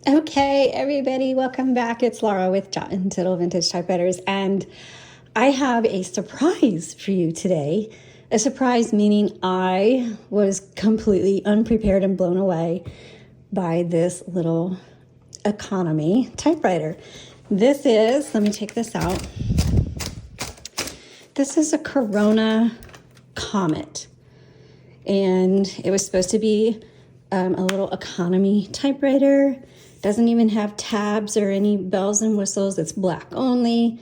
Okay, everybody, welcome back. It's Laura with Jot and Tittle Vintage Typewriters, and I have a surprise for you today. A surprise meaning I was completely unprepared and blown away by this little economy typewriter. This is, let me take this out. This is a Corona Comet, and it was supposed to be a little economy typewriter. Doesn't even have tabs or any bells and whistles. It's black only.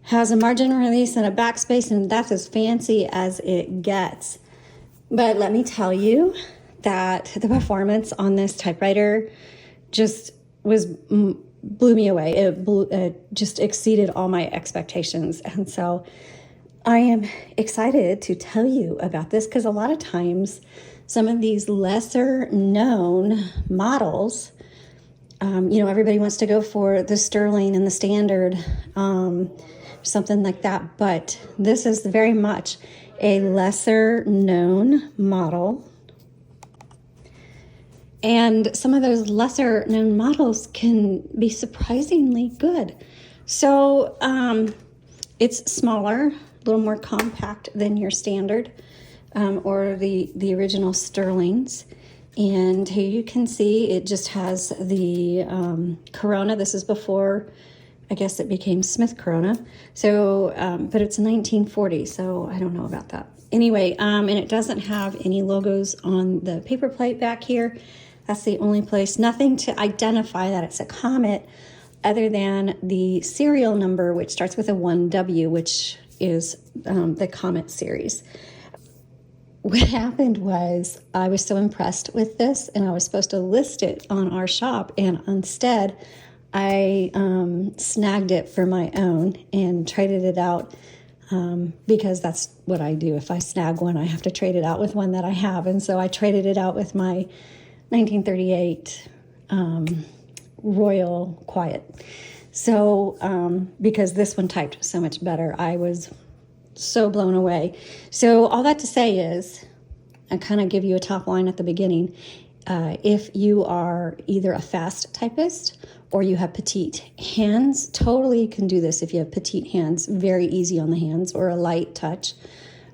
Has a margin release and a backspace, and that's as fancy as it gets. But let me tell you that the performance on this typewriter just blew me away. It just exceeded all my expectations. And so I am excited to tell you about this because a lot of times some of these lesser known models, everybody wants to go for the Sterling and the Standard, something like that. But this is very much a lesser known model. And some of those lesser known models can be surprisingly good. So it's smaller, a little more compact than your Standard or the original Sterlings. And here you can see it just has the Corona. This is before, I guess, it became Smith Corona. So, but it's 1940, so I don't know about that. Anyway, and it doesn't have any logos on the paper plate back here. That's the only place. Nothing to identify that it's a Comet other than the serial number, which starts with a 1W, which is the Comet series. What happened was I was so impressed with this, and I was supposed to list it on our shop, and instead I snagged it for my own and traded it out because that's what I do. If I snag one, I have to trade it out with one that I have, and so I traded it out with my 1938 Royal Quiet. So because this one typed so much better, I was so blown away. So all that to say is, I kind of give you a top line at the beginning. If you are either a fast typist or you have petite hands, totally can do this. If you have petite hands, very easy on the hands, or a light touch.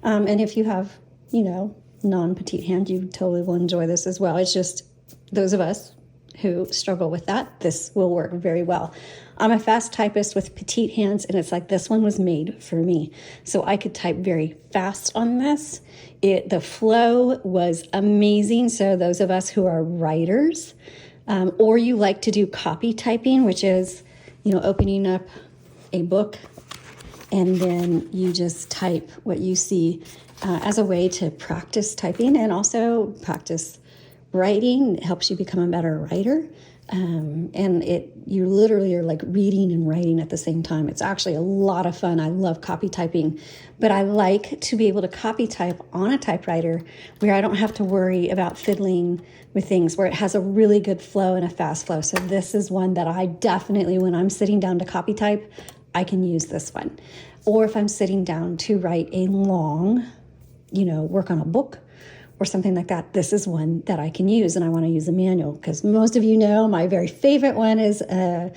And if you have, non-petite hand, you totally will enjoy this as well. It's just those of us who struggle with that, this will work very well. I'm a fast typist with petite hands, and it's like this one was made for me. So I could type very fast on this. The flow was amazing. So those of us who are writers, or you like to do copy typing, which is, opening up a book and then you just type what you see as a way to practice typing and also practice writing. It helps you become a better writer. And you literally are like reading and writing at the same time. It's actually a lot of fun. I love copy typing, but I like to be able to copy type on a typewriter where I don't have to worry about fiddling with things, where it has a really good flow and a fast flow. So this is one that I definitely, when I'm sitting down to copy type, I can use this one. Or if I'm sitting down to write a long, work on a book or something like that, this is one that I can use, and I want to use a manual because most of you know my very favorite one is a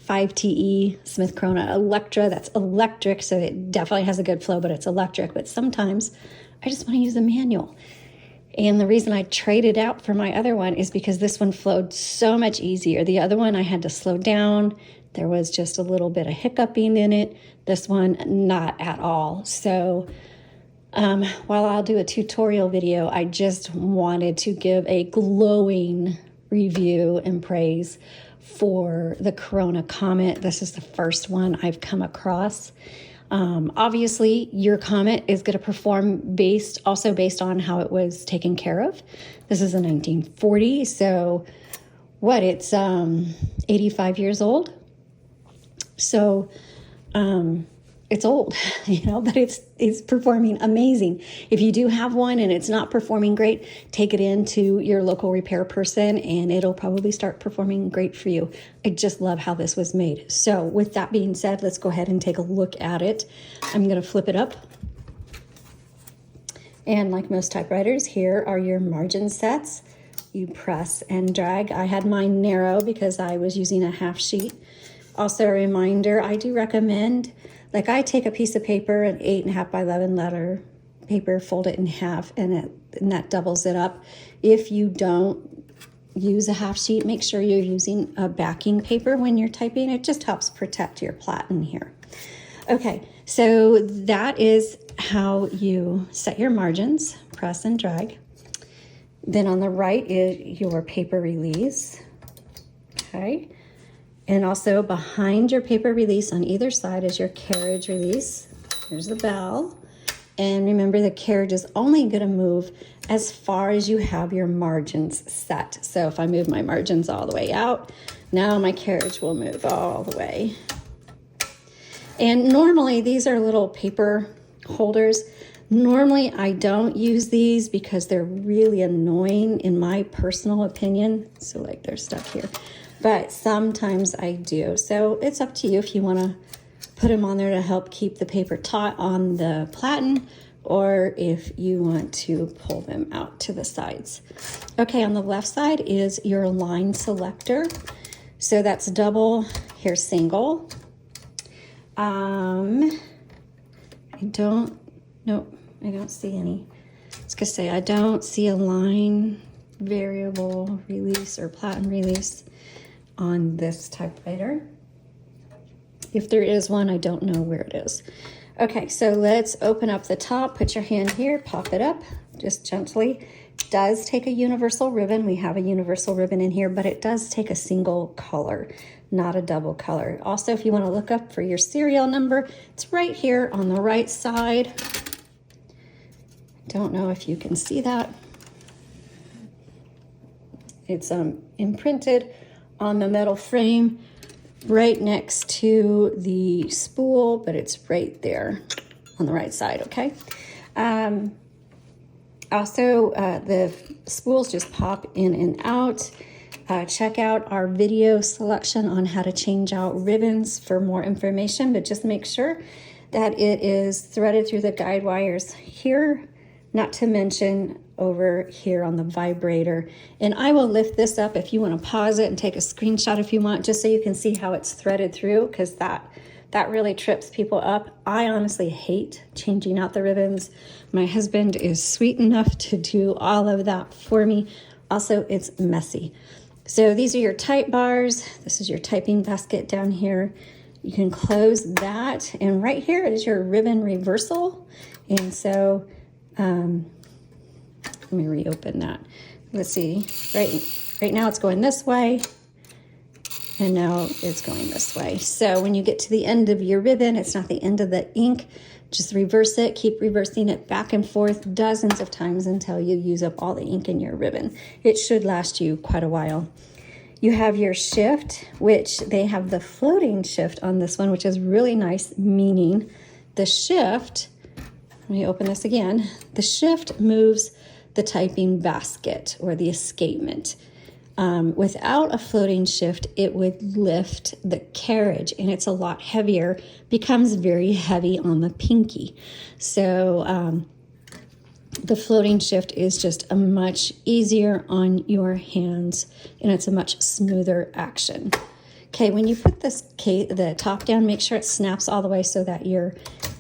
5TE Smith Corona Electra. That's electric, so it definitely has a good flow, but it's electric. But sometimes I just want to use a manual. And the reason I traded out for my other one is because this one flowed so much easier. The other one I had to slow down. There was just a little bit of hiccuping in it. This one, not at all. So while I'll do a tutorial video, I just wanted to give a glowing review and praise for the Corona Comet. This is the first one I've come across. Obviously, your Comet is going to perform based on how it was taken care of. This is a 1940, so it's 85 years old. So it's old, but it's performing amazing. If you do have one and it's not performing great, take it into your local repair person and it'll probably start performing great for you. I just love how this was made. So with that being said, let's go ahead and take a look at it. I'm going to flip it up. And like most typewriters, here are your margin sets. you press and drag. I had mine narrow because I was using a half sheet. Also a reminder, I do recommend, like I take a piece of paper, an 8.5 by 11 letter paper, fold it in half, and that doubles it up. If you don't use a half sheet, make sure you're using a backing paper when you're typing. It just helps protect your platen here. Okay, so that is how you set your margins, press and drag. Then on the right is your paper release, okay? And also behind your paper release on either side is your carriage release. There's the bell. And remember, the carriage is only going to move as far as you have your margins set. So if I move my margins all the way out, now my carriage will move all the way. And normally these are little paper holders. Normally I don't use these because they're really annoying in my personal opinion. So like they're stuck here. But sometimes I do. So it's up to you if you want to put them on there to help keep the paper taut on the platen, or if you want to pull them out to the sides. Okay, on the left side is your line selector. So that's double, here's single. I don't see any. I was gonna say, I don't see a line variable release or platen release on this typewriter. If there is one, I don't know where it is. Okay, so let's open up the top. Put your hand here, pop it up, just gently. It does take a universal ribbon. We have a universal ribbon in here, but it does take a single color, not a double color. Also, if you want to look up for your serial number, it's right here on the right side. Don't know if you can see that. It's imprinted on the metal frame right next to the spool, but it's right there on the right side, okay? Also, the spools just pop in and out. Check out our video selection on how to change out ribbons for more information, but just make sure that it is threaded through the guide wires here, not to mention over here on the vibrator. And I will lift this up if you want to pause it and take a screenshot if you want, just so you can see how it's threaded through, because that really trips people up. I honestly hate changing out the ribbons. My husband is sweet enough to do all of that for me. Also, it's messy. So these are your type bars. This is your typing basket down here. You can close that. And right here is your ribbon reversal. And so, let me reopen that. Let's see, right now it's going this way, and now it's going this way. So when you get to the end of your ribbon, it's not the end of the ink, just reverse it, keep reversing it back and forth dozens of times until you use up all the ink in your ribbon. It should last you quite a while. You have your shift, which they have the floating shift on this one, which is really nice, meaning the shift, let me open this again, the shift moves the typing basket or the escapement. Without a floating shift, it would lift the carriage, and it's a lot heavier, becomes very heavy on the pinky. So the floating shift is just a much easier on your hands, and it's a much smoother action. Okay, when you put the top down, make sure it snaps all the way so that your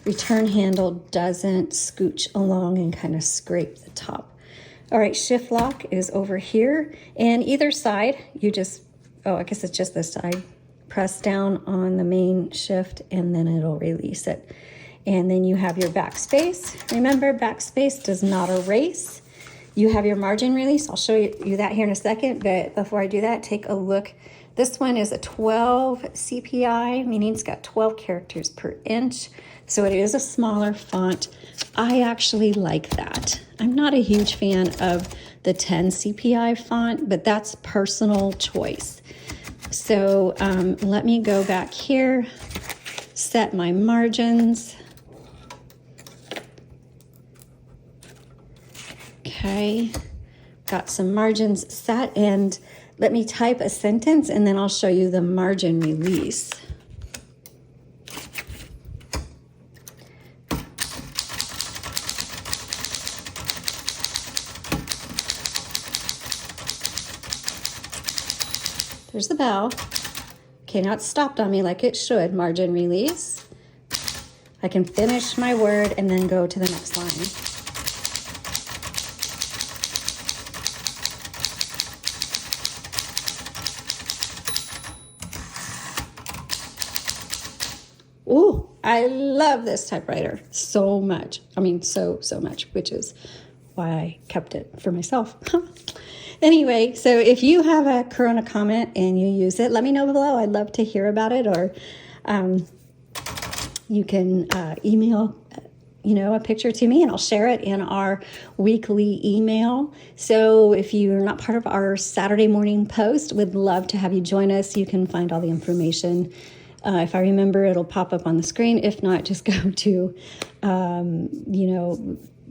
return handle doesn't scooch along and kind of scrape the top. All right, shift lock is over here, and either side, you just, I guess it's just this side, press down on the main shift and then it'll release it. And then you have your backspace. Remember, backspace does not erase. You have your margin release. I'll show you that here in a second, but before I do that, take a look. This one is a 12 CPI, meaning it's got 12 characters per inch. So it is a smaller font. I actually like that. I'm not a huge fan of the 10 CPI font, but that's personal choice. So let me go back here, set my margins. Okay, got some margins set, and let me type a sentence and then I'll show you the margin release. There's the bell. Okay, now it's stopped on me like it should. Margin release. I can finish my word and then go to the next line. Ooh, I love this typewriter so much. I mean, so much, which is why I kept it for myself. Anyway, so if you have a Corona Comet and you use it, let me know below. I'd love to hear about it, or you can email a picture to me and I'll share it in our weekly email. So if you're not part of our Saturday morning post, we'd love to have you join us. You can find all the information. If I remember, it'll pop up on the screen. If not, just go to,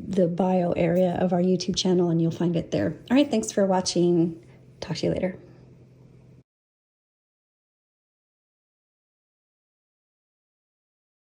the bio area of our YouTube channel and you'll find it there. All right, thanks for watching. Talk to you later.